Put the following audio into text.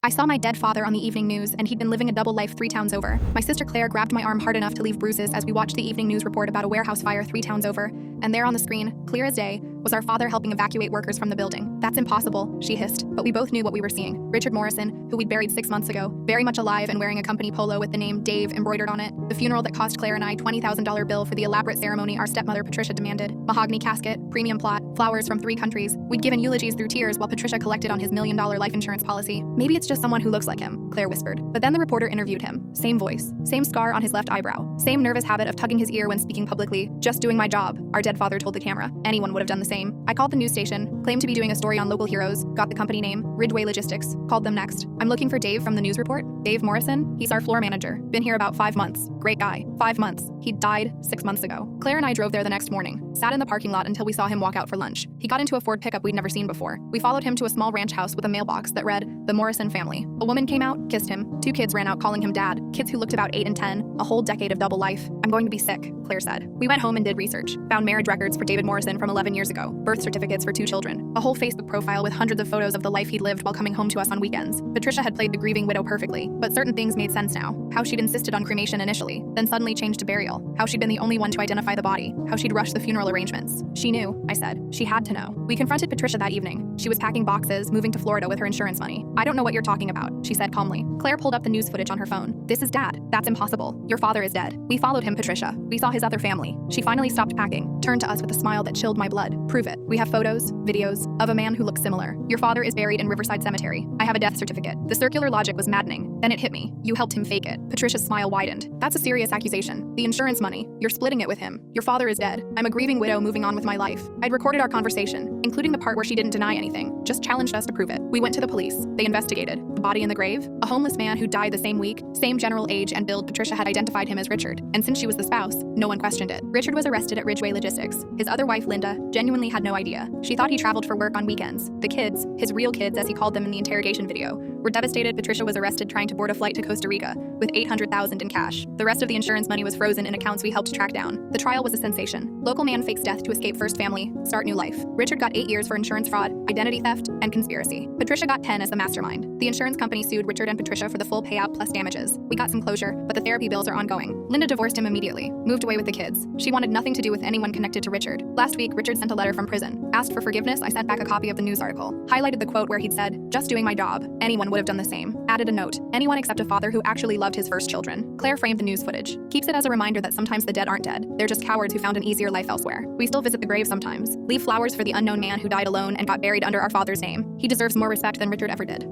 I saw my dead father on the evening news, and he'd been living a double life 3 towns over. My sister Claire grabbed my arm hard enough to leave bruises as we watched the evening news report about a warehouse fire 3 towns over, and there on the screen, clear as day, was our father helping evacuate workers from the building. That's impossible, she hissed, but we both knew what we were seeing. Richard Morrison, who we'd buried 6 months ago, very much alive and wearing a company polo with the name Dave embroidered on it. The funeral that cost Claire and I $20,000 bill for the elaborate ceremony our stepmother Patricia demanded. Mahogany casket, premium plot, flowers from 3 countries. We'd given eulogies through tears while Patricia collected on his $1 million life insurance policy. Maybe it's just someone who looks like him, Claire whispered. But then the reporter interviewed him. Same voice, same scar on his left eyebrow, same nervous habit of tugging his ear when speaking publicly. Just doing my job, our dead father told the camera. Anyone would have done the same. I called the news station, claimed to be doing a story on local heroes, got the company name, Ridgeway Logistics, called them next. I'm looking for Dave from the news report. Dave Morrison? He's our floor manager. Been here about 5 months. Great guy. 5 months. He died 6 months ago. Claire and I drove there the next morning, sat in the parking lot until we saw him walk out for lunch. He got into a Ford pickup we'd never seen before. We followed him to a small ranch house with a mailbox that read, The Morrison Family. A woman came out, kissed him. 2 kids ran out calling him dad, kids who looked about 8 and 10, a whole decade of double life. I'm going to be sick, Claire said. We went home and did research. Found marriage records for David Morrison from 11 years ago, birth certificates for 2 children, a whole Facebook profile with hundreds of photos of the life he'd lived while coming home to us on weekends. Patricia had played the grieving widow perfectly, but certain things made sense now. How she'd insisted on cremation initially, then suddenly changed to burial. How she'd been the only one to identify the body. How she'd rushed the funeral arrangements. She knew, I said. She had to know. We confronted Patricia that evening. She was packing boxes, moving to Florida with her insurance money. I don't know what you're talking about, she said calmly. Claire pulled up the news footage on her phone. This is Dad. That's impossible. Your father is dead. We followed him, Patricia. We saw his other family. She finally stopped packing, turned to us with a smile that chilled my blood. Prove it. We have photos, videos, of a man who looks similar. Your father is buried in Riverside Cemetery. I have a death certificate. The circular logic was maddening. Then it hit me. You helped him fake it. Patricia's smile widened. That's a serious accusation. The insurance money. You're splitting it with him. Your father is dead. I'm a grieving widow moving on with my life. I'd recorded our conversation, including the part where she didn't deny anything, just challenged us to prove it. We went to the police. They investigated. The body in the grave? A homeless man who died the same week, same general age and build. Patricia had identified him as Richard, and since she was the spouse, no one questioned it. Richard was arrested at Ridgeway Logistics. His other wife, Linda, genuinely had no idea. She thought he traveled for work on weekends. The kids, his real kids as he called them in the interrogation video, were devastated. Patricia was arrested trying to board a flight to Costa Rica with $800,000 in cash. The rest of the insurance money was frozen in accounts we helped track down. The trial was a sensation. Local man fakes death to escape first family, start new life. Richard got 8 years for insurance fraud, identity theft, and conspiracy. Patricia got 10 as the mastermind. The insurance company sued Richard and Patricia for the full payout plus damages. We got some closure, but the therapy bills are ongoing. Linda divorced him immediately, moved away with the kids. She wanted nothing to do with anyone connected to Richard. Last week, Richard sent a letter from prison. Asked for forgiveness. I sent back a copy of the news article. Highlighted the quote where he'd said, just doing my job. Anyone would have done the same. Added a note. Anyone except a father who actually loved his first children. Claire framed the news footage. Keeps it as a reminder that sometimes the dead aren't dead. They're just cowards who found an easier life elsewhere. We still visit the grave sometimes. Leave flowers for the unknown man who died alone and got buried under our father's name. He deserves more respect than Richard ever did.